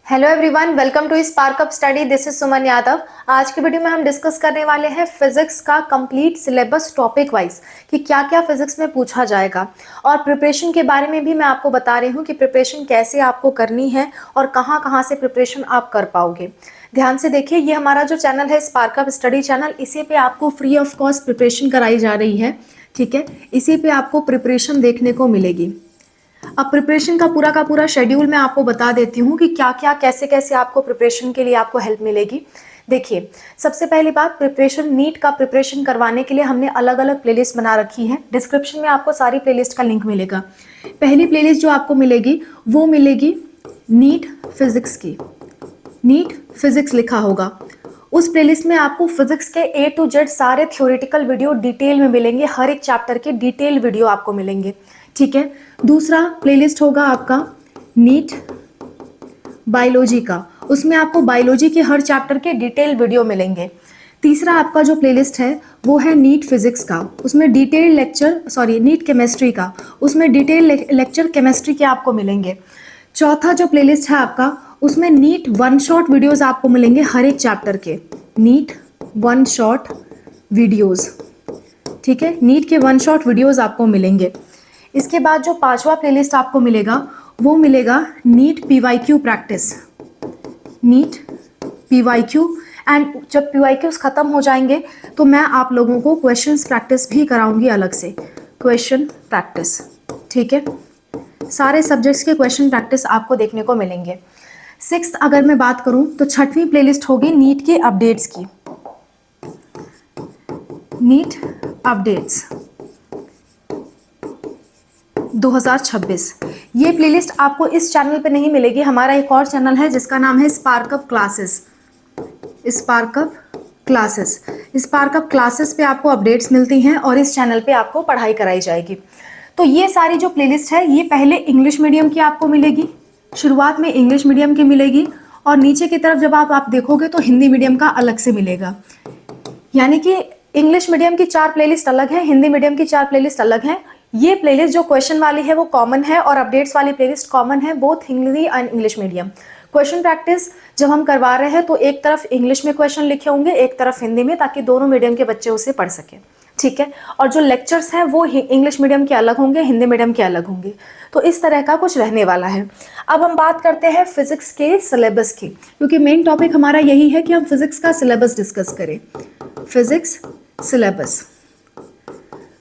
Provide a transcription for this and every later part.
Hello everyone, welcome to Spark Up Study. This is Suman Yadav. आज की video में हम डिस्कस करने वाले हैं फिजिक्स का कंप्लीट सिलेबस टॉपिक वाइज कि क्या क्या फिजिक्स में पूछा जाएगा, और प्रिपरेशन के बारे में भी मैं आपको बता रही हूँ कि प्रिपरेशन कैसे आपको करनी है और कहाँ कहाँ से प्रिपरेशन आप कर पाओगे। ध्यान से देखिए, ये हमारा जो चैनल है स्पार्क अप स्टडी चैनल, इसी पे आपको फ्री ऑफ कॉस्ट प्रिपरेशन कराई जा रही है। ठीक है, इसी पे आपको प्रिपरेशन देखने को मिलेगी। अब प्रिपरेशन का पूरा शेड्यूल मैं आपको बता देती हूँ कि क्या क्या कैसे कैसे आपको प्रिपरेशन के लिए आपको हेल्प मिलेगी। देखिए, सबसे पहली बात, प्रिपरेशन नीट का प्रिपरेशन करवाने के लिए हमने अलग अलग प्लेलिस्ट बना रखी है। डिस्क्रिप्शन में आपको सारी प्लेलिस्ट का लिंक मिलेगा। पहली प्लेलिस्ट जो आपको मिलेगी वो मिलेगी नीट फिजिक्स की। नीट फिजिक्स लिखा होगा। उस प्लेलिस्ट में आपको फिजिक्स के A to Z सारे थ्योरेटिकल वीडियो डिटेल में मिलेंगे। हर एक चैप्टर के डिटेल वीडियो आपको मिलेंगे। ठीक है। दूसरा प्लेलिस्ट होगा आपका नीट बायोलॉजी का। उसमें आपको बायोलॉजी के हर चैप्टर के डिटेल वीडियो मिलेंगे। तीसरा आपका जो प्लेलिस्ट है वो है नीट फिजिक्स का। उसमें डिटेल लेक्चर, नीट केमिस्ट्री का, उसमें डिटेल लेक्चर केमिस्ट्री के आपको मिलेंगे। चौथा जो प्लेलिस्ट है आपका, उसमें नीट वन शॉट वीडियोस आपको मिलेंगे हर एक चैप्टर के। NEET one shot videos. ठीक है, नीट के वन शॉट वीडियोस आपको मिलेंगे। इसके बाद जो पांचवा प्लेलिस्ट आपको मिलेगा वो मिलेगा NEET PYQ practice. NEET PYQ, and जब पीवाईक्यूज खत्म हो जाएंगे तो मैं आप लोगों को क्वेश्चंस प्रैक्टिस भी कराऊंगी अलग से, क्वेश्चन प्रैक्टिस। ठीक है, सारे सब्जेक्ट्स के क्वेश्चन प्रैक्टिस आपको देखने को मिलेंगे। सिक्स्थ अगर मैं बात करूं तो छठवीं प्लेलिस्ट होगी नीट के अपडेट्स की। NEET updates 2026। ये प्लेलिस्ट आपको इस चैनल पे नहीं मिलेगी। हमारा एक और चैनल है जिसका नाम है spark up classes. Spark up classes. Spark up classes पे आपको अपडेट्स मिलती हैं और इस चैनल पे आपको पढ़ाई कराई जाएगी। तो ये सारी जो प्लेलिस्ट है ये पहले इंग्लिश मीडियम की आपको मिलेगी। शुरुआत में इंग्लिश मीडियम की मिलेगी और नीचे की तरफ जब आप देखोगे तो हिंदी मीडियम का अलग से मिलेगा। यानी कि इंग्लिश मीडियम की 4 प्लेलिस्ट अलग है, हिंदी मीडियम की 4 प्लेलिस्ट अलग है। ये प्लेलिस्ट जो क्वेश्चन वाली है वो कॉमन है और अपडेट्स वाली प्लेलिस्ट कॉमन है, both Hindi and English medium. Question practice जब हम करवा रहे हैं तो एक तरफ इंग्लिश में क्वेश्चन लिखे होंगे, एक तरफ हिंदी में, ताकि दोनों मीडियम के बच्चे उसे पढ़ सकें। ठीक है, और जो लेक्चर्स हैं वो इंग्लिश मीडियम के अलग होंगे, हिंदी मीडियम के अलग होंगे। तो इस तरह का कुछ रहने वाला है। अब हम बात करते हैं फिजिक्स के सिलेबस की, क्योंकि मेन टॉपिक हमारा यही है कि हम फिजिक्स का सिलेबस डिस्कस करें। Physics syllabus.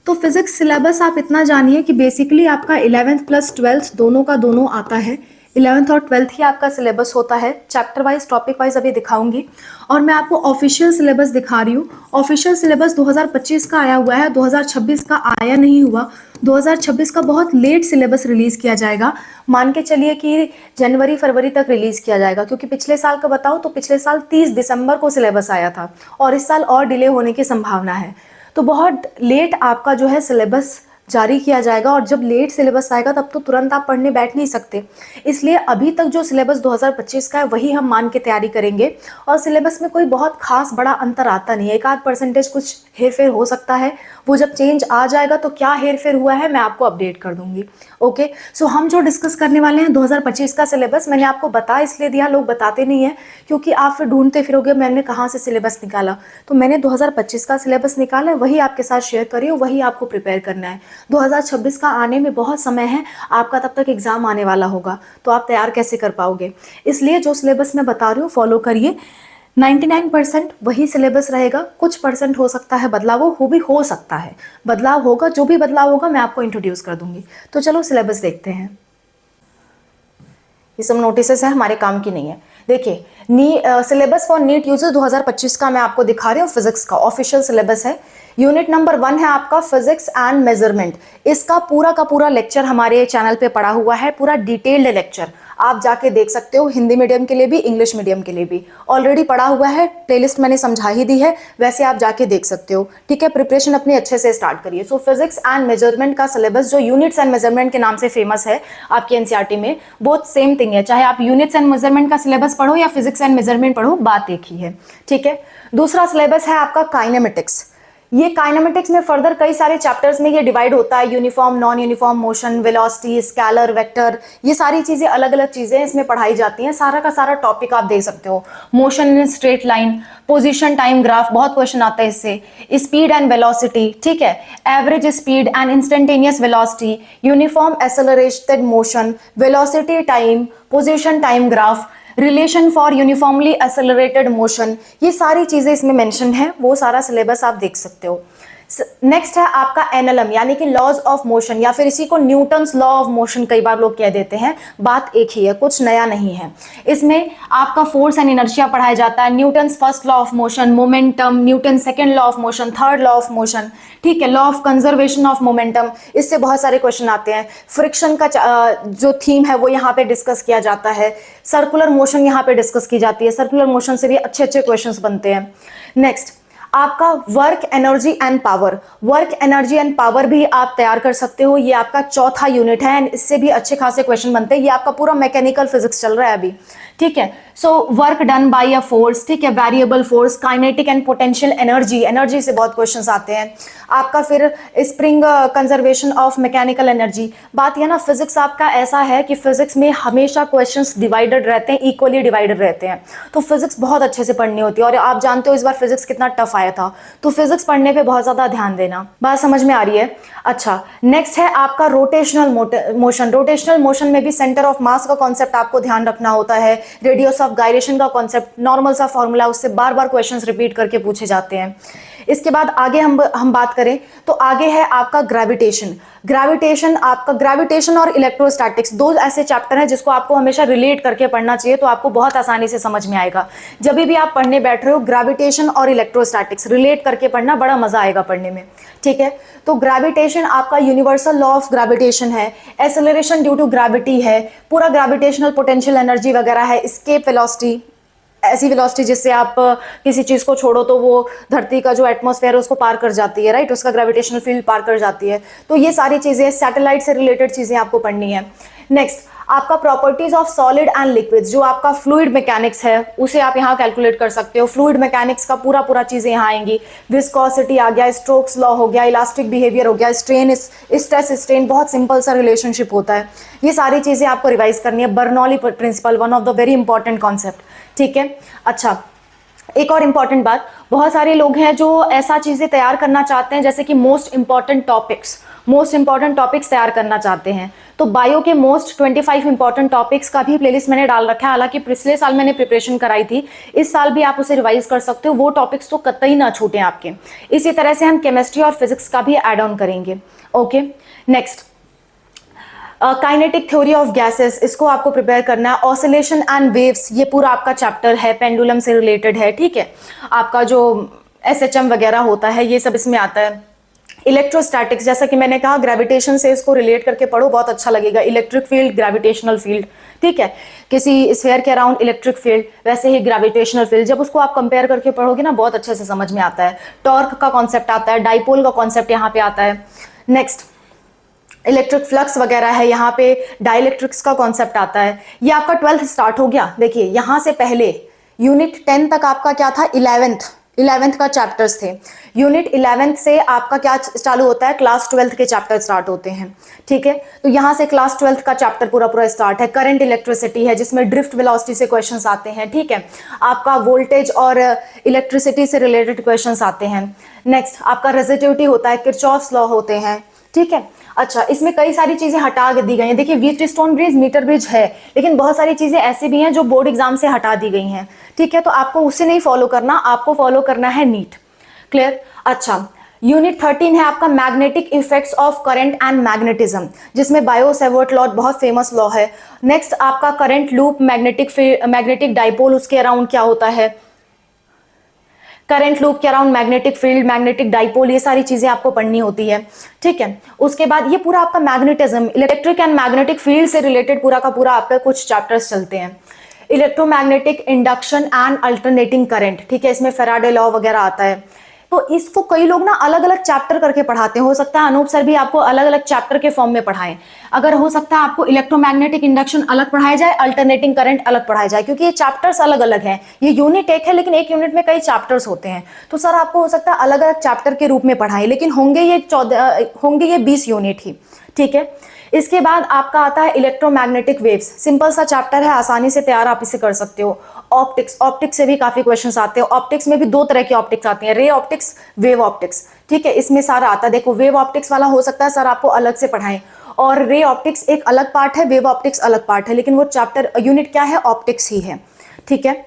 तो फिजिक्स सिलेबस आप इतना जानिए कि बेसिकली आपका 11th प्लस 12th दोनों का दोनों आता है। 11th और 12th ही आपका सिलेबस होता है। चैप्टर वाइज टॉपिक वाइज अभी दिखाऊंगी और मैं आपको ऑफिशियल सिलेबस दिखा रही हूँ। ऑफिशियल सिलेबस 2025 का आया हुआ है, 2026 का आया नहीं हुआ। 2026 का बहुत लेट सिलेबस रिलीज किया जाएगा। मान के चलिए कि जनवरी फरवरी तक रिलीज किया जाएगा, क्योंकि पिछले साल का बताऊं तो पिछले साल 30 दिसंबर को सिलेबस आया था और इस साल और डिले होने की संभावना है। तो बहुत लेट आपका जो है सिलेबस जारी किया जाएगा, और जब लेट सिलेबस आएगा तब तो तुरंत आप पढ़ने बैठ नहीं सकते। इसलिए अभी तक जो सिलेबस 2025 का है वही हम मान के तैयारी करेंगे, और सिलेबस में कोई बहुत खास बड़ा अंतर आता नहीं है। 1-8% कुछ हेरफेर हो सकता है, वो जब चेंज आ जाएगा तो क्या हेरफेर हुआ है मैं आपको अपडेट कर दूंगी। ओके, सो हम जो डिस्कस करने वाले हैं 2025 का सिलेबस, मैंने आपको बता इसलिए दिया, लोग बताते नहीं है क्योंकि आप फिर ढूंढते फिरोगे मैंने कहाँ से सिलेबस निकाला। तो मैंने 2025 का सिलेबस निकाला है, वही आपके साथ शेयर करी हूँ, वही आपको प्रिपेयर करना है। 2026 का आने में बहुत समय है, आपका तब तक एग्जाम आने वाला होगा, तो आप तैयार कैसे कर पाओगे। इसलिए जो सिलेबस मैं बता रही हूँ फॉलो करिए। 99% वही सिलेबस रहेगा, कुछ परसेंट हो सकता है बदलाव हो भी हो सकता है, बदलाव होगा, जो भी बदलाव होगा मैं आपको इंट्रोड्यूस कर दूंगी। तो चलो सिलेबस देखते हैं। ये सब नोटिसेस है, हमारे काम की नहीं है। देखिए, सिलेबस फॉर नीट यूजर्स 2025 का मैं आपको दिखा रही हूँ। फिजिक्स का ऑफिशियल सिलेबस है। यूनिट नंबर 1 है आपका फिजिक्स एंड मेजरमेंट। इसका पूरा का पूरा लेक्चर हमारे चैनल पे पड़ा हुआ है, पूरा डिटेल्ड लेक्चर आप जाके देख सकते हो। हिंदी मीडियम के लिए भी, इंग्लिश मीडियम के लिए भी ऑलरेडी पड़ा हुआ है। प्लेलिस्ट मैंने समझा ही दी है, वैसे आप जाके देख सकते हो। ठीक है, प्रिपरेशन अपनी अच्छे से स्टार्ट करिए। सो फिजिक्स एंड मेजरमेंट का सिलेबस जो यूनिट्स एंड मेजरमेंट के नाम से फेमस है आपकी एनसीईआरटी में, बोथ सेम थिंग है। चाहे आप यूनिट्स एंड मेजरमेंट का सिलेबस पढ़ो या फिजिक्स एंड मेजरमेंट पढ़ो, बात एक ही है। ठीक है, दूसरा सिलेबस है आपका काइनेमेटिक्स। ये काइनेमेटिक्स में फर्दर कई सारे चैप्टर्स में ये डिवाइड होता है, uniform, non uniform motion, velocity, scalar, vector, ये सारी चीजें अलग अलग चीजें इसमें पढ़ाई जाती हैं। सारा का सारा टॉपिक आप देख सकते हो। Motion in straight line, position time graph, बहुत क्वेश्चन आता है इससे, स्पीड एंड वेलोसिटी, ठीक है, average speed and instantaneous velocity, uniform accelerated motion, velocity time, position time graph, relation for uniformly accelerated motion, ये सारी चीजें इसमें मेंशन है। वो सारा सिलेबस आप देख सकते हो। नेक्स्ट है आपका एनएलएम यानी कि लॉज ऑफ मोशन, या फिर इसी को न्यूटन्स लॉ ऑफ मोशन कई बार लोग कह देते हैं। बात एक ही है, कुछ नया नहीं है। इसमें आपका फोर्स एंड इनर्शिया पढ़ाया जाता है, Newton's first law of motion, momentum, Newton second law of motion, third law of motion, ठीक है, law of conservation of momentum, इससे बहुत सारे क्वेश्चन आते हैं। फ्रिक्शन का जो थीम है वो यहाँ पे डिस्कस किया जाता है। सर्कुलर मोशन यहाँ पे डिस्कस की जाती है, सर्कुलर मोशन से भी अच्छे अच्छे क्वेश्चन बनते हैं। नेक्स्ट आपका work energy and power, work energy and power भी आप तैयार कर सकते हो। ये आपका चौथा यूनिट है एंड इससे भी अच्छे खासे क्वेश्चन बनते हैं। ये आपका पूरा मैकेनिकल फिजिक्स चल रहा है अभी, ठीक है। So work done by a force, ठीक है, variable force, kinetic and potential energy, energy से बहुत क्वेश्चंस आते हैं आपका। फिर spring conservation of mechanical energy. बात यह ना, फिजिक्स आपका ऐसा है कि फिजिक्स में हमेशा क्वेश्चंस डिवाइडेड रहते हैं, इक्वली डिवाइडेड रहते हैं, तो फिजिक्स बहुत अच्छे से पढ़नी होती है। और आप जानते हो इस बार फिजिक्स कितना टफ आया था, तो फिजिक्स पढ़ने पे बहुत ज्यादा ध्यान देना। बात समझ में आ रही है? अच्छा, नेक्स्ट है आपका रोटेशनल मोशन। रोटेशनल मोशन में भी सेंटर ऑफ मास का कॉन्सेप्ट आपको ध्यान रखना होता है, रेडियस ऑफ गायरेशन का कॉन्सेप्ट, नॉर्मल सा फॉर्मूला, उससे बार बार क्वेश्चंस रिपीट करके पूछे जाते हैं। इसके बाद आगे हम बात करें तो आगे है आपका ग्रेविटेशन। ग्रेविटेशन आपका, ग्रेविटेशन और इलेक्ट्रोस्टैटिक्स दो ऐसे चैप्टर हैं जिसको आपको हमेशा रिलेट करके पढ़ना चाहिए, तो आपको बहुत आसानी से समझ में आएगा। जब भी आप पढ़ने बैठ रहे हो ग्रेविटेशन और इलेक्ट्रोस्टैटिक्स रिलेट करके पढ़ना, बड़ा मजा आएगा पढ़ने में, ठीक है। तो ग्रेविटेशन आपका यूनिवर्सल लॉ ऑफ ग्रेविटेशन है, एक्सेलरेशन ड्यू टू ग्रेविटी है, पूरा ग्रेविटेशनल पोटेंशियल एनर्जी वगैरह है, एस्केप वेलोसिटी, ऐसी वेलोसिटी जिससे आप किसी चीज को छोड़ो तो वो धरती का जो एटमॉस्फेयर है उसको पार कर जाती है, राइट, उसका ग्रेविटेशनल फील्ड पार कर जाती है। तो ये सारी चीजें, सैटेलाइट से रिलेटेड चीजें आपको पढ़नी है। नेक्स्ट आपका properties of solid and liquids, जो आपका फ्लूइड मैकेनिक्स है उसे आप यहाँ कैलकुलेट कर सकते हो। फ्लूइड मैकेनिक्स का पूरा चीजें यहाँ आएंगी। विस्कोसिटी आ गया, स्ट्रोक्स लॉ हो गया, इलास्टिक बिहेवियर हो गया, स्ट्रेन स्ट्रेस स्ट्रेन, बहुत सिंपल सा रिलेशनशिप होता है। ये सारी चीजें आपको रिवाइज करनी है। Bernoulli principle, one of the very important concept, ठीक है। अच्छा, एक और इंपॉर्टेंट बात, बहुत सारे लोग हैं जो ऐसा चीजें तैयार करना चाहते हैं जैसे कि मोस्ट इंपॉर्टेंट टॉपिक्स तैयार करना चाहते हैं, तो बायो के मोस्ट 25 इंपॉर्टेंट टॉपिक्स का भी प्लेलिस्ट मैंने डाल रखा है। हालांकि पिछले साल मैंने प्रिपरेशन कराई थी, इस साल भी आप उसे रिवाइज कर सकते हो, वो टॉपिक्स तो कतई ना छूटें आपके। इसी तरह से हम केमिस्ट्री और फिजिक्स का भी एड ऑन करेंगे, okay. Next kinetic theory of gases, इसको आपको प्रिपेयर करना है। ऑसिलेशन एंड वेव्स, ये पूरा आपका चैप्टर है, पेंडुलम से रिलेटेड है, ठीक है। आपका जो एसएचएम वगैरह होता है ये सब इसमें आता है। इलेक्ट्रोस्टैटिक्स, जैसा कि मैंने कहा ग्रेविटेशन से इसको रिलेट करके पढ़ो, बहुत अच्छा लगेगा। इलेक्ट्रिक फील्ड, ग्रेविटेशनल फील्ड, ठीक है, किसी स्फीयर के अराउंड इलेक्ट्रिक फील्ड, वैसे ही ग्रेविटेशनल फील्ड, जब उसको आप कंपेयर करके पढ़ोगे ना बहुत अच्छे से समझ में आता है। टॉर्क का कॉन्सेप्ट आता है, डाइपोल का कॉन्सेप्ट यहाँ पे आता है। नेक्स्ट इलेक्ट्रिक फ्लक्स वगैरह है, यहाँ पे डाइलेक्ट्रिक्स का कॉन्सेप्ट आता है। ये आपका 12th स्टार्ट हो गया। देखिए यहाँ से पहले यूनिट 10 तक आपका क्या था, 11th का चैप्टर्स थे। यूनिट 11th से आपका क्या चालू होता है, क्लास 12th के चैप्टर स्टार्ट होते हैं, ठीक है। तो यहाँ से क्लास 12th का चैप्टर पूरा स्टार्ट है। करंट इलेक्ट्रिसिटी है जिसमें ड्रिफ्ट वेलोसिटी से क्वेश्चंस आते हैं, ठीक है। आपका वोल्टेज और इलेक्ट्रिसिटी से रिलेटेड क्वेश्चंस आते हैं। नेक्स्ट आपका रेजिस्टिविटी होता है, किरचॉफ्स लॉ होते हैं, ठीक है। अच्छा, इसमें कई सारी चीजें हटा दी गई हैं। देखिए व्हीटस्टोन ब्रिज, मीटर ब्रिज है, लेकिन बहुत सारी चीजें ऐसी भी हैं जो बोर्ड एग्जाम से हटा दी गई हैं, ठीक है। तो आपको उसे नहीं फॉलो करना, आपको फॉलो करना है नीट, क्लियर। अच्छा, यूनिट 13 है आपका magnetic effects of current and magnetism, जिसमें बायो सेवर्ट लॉ बहुत फेमस लॉ है। नेक्स्ट आपका करंट लूप, मैग्नेटिक डाइपोल, उसके अराउंड क्या होता है, करंट लूप के around magnetic field, magnetic dipole, ये सारी चीजें आपको पढ़नी होती है, ठीक है। उसके बाद ये पूरा आपका magnetism, electric and magnetic field से रिलेटेड पूरा का पूरा आपका कुछ चैप्टर्स चलते हैं। Electromagnetic induction and alternating current, ठीक है, इसमें फैराडे लॉ वगैरह आता है। तो इसको कई लोग ना अलग अलग चैप्टर करके पढ़ाते हैं। हो सकता है अनूप सर भी आपको अलग अलग चैप्टर के फॉर्म में पढ़ाएं। अगर हो सकता है आपको इलेक्ट्रोमैग्नेटिक इंडक्शन अलग पढ़ाया जाए, अल्टरनेटिंग करंट अलग पढ़ाया जाए, क्योंकि ये चैप्टर्स अलग अलग हैं। ये यूनिट एक है लेकिन एक यूनिट में कई चैप्टर्स होते हैं। तो सर आपको हो सकता है अलग अलग चैप्टर के रूप में पढ़ाएं, लेकिन होंगे ये 20 यूनिट ही, ठीक है। इसके बाद आपका आता है इलेक्ट्रोमैग्नेटिक वेव्स। सिंपल सा चैप्टर है, आसानी से तैयार आप इसे कर सकते हो। ऑप्टिक्स से भी काफी क्वेश्चंस आते हैं। ऑप्टिक्स में भी दो तरह की ऑप्टिक्स आती हैं, रे ऑप्टिक्स, वेव ऑप्टिक्स, ठीक है। इसमें सारा आता है। देखो वेव ऑप्टिक्स वाला हो सकता है सर आपको अलग से पढ़ाएं, और रे ऑप्टिक्स एक अलग पार्ट है, वेव ऑप्टिक्स अलग पार्ट है, लेकिन वो चैप्टर यूनिट क्या है, ऑप्टिक्स ही है, ठीक है।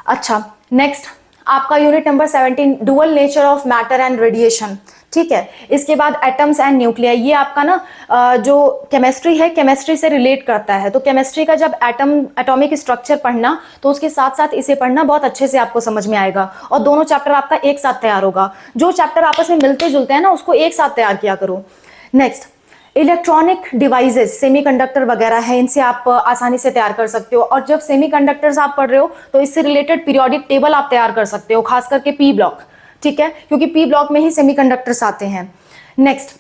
अच्छा, नेक्स्ट आपका unit number 17, dual nature of matter and radiation, ठीक है। इसके बाद एटम्स एंड न्यूक्लियाई, ये आपका ना जो केमिस्ट्री है, केमिस्ट्री से रिलेट करता है। तो केमिस्ट्री का जब एटॉमिक स्ट्रक्चर पढ़ना, तो उसके साथ साथ इसे पढ़ना बहुत अच्छे से आपको समझ में आएगा, और दोनों चैप्टर आपका एक साथ तैयार होगा। जो चैप्टर आपस में मिलते जुलते हैं ना, उसको एक साथ तैयार किया करो। नेक्स्ट, इलेक्ट्रॉनिक डिवाइसेस, सेमीकंडक्टर वगैरह है, इनसे आप आसानी से तैयार कर सकते हो। और जब सेमीकंडक्टर्स आप पढ़ रहे हो तो इससे रिलेटेड पीरियोडिक टेबल आप तैयार कर सकते हो, खास करके पी ब्लॉक, ठीक है, क्योंकि पी ब्लॉक में ही सेमीकंडक्टर्स आते हैं। नेक्स्ट,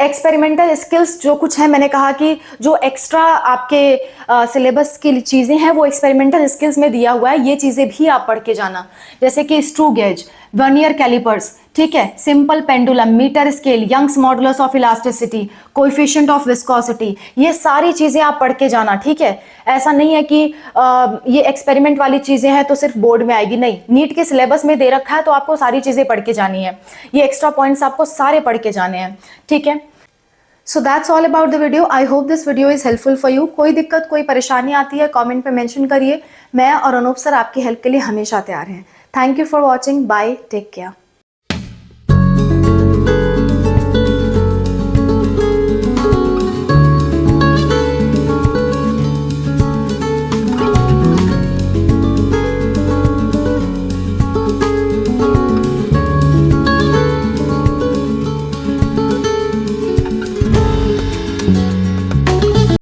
एक्सपेरिमेंटल स्किल्स, जो कुछ है मैंने कहा कि जो एक्स्ट्रा आपके सिलेबस की चीज़ें हैं वो एक्सपेरिमेंटल स्किल्स में दिया हुआ है, ये चीज़ें भी आप पढ़ के जाना। जैसे कि स्क्रू गेज, वर्नियर कैलिपर्स, ठीक है, simple pendulum, metre scale, Young's modulus of elasticity, coefficient of viscosity, ये सारी चीज़ें आप पढ़ के जाना, ठीक है। ऐसा नहीं है कि ये एक्सपेरिमेंट वाली चीज़ें हैं तो सिर्फ बोर्ड में आएगी, नहीं, नीट के सिलेबस में दे रखा है तो आपको सारी चीज़ें पढ़ के जानी है। ये एक्स्ट्रा पॉइंट्स आपको सारे पढ़ के जाने हैं, ठीक है। So that's all about the video. I hope this video is helpful for you. कोई दिक्कत, कोई परेशानी आती है कमेंट पे मेंशन करिए। मैं और अनूप सर आपकी हेल्प के लिए हमेशा तैयार हैं। Thank you for watching. Bye, take care.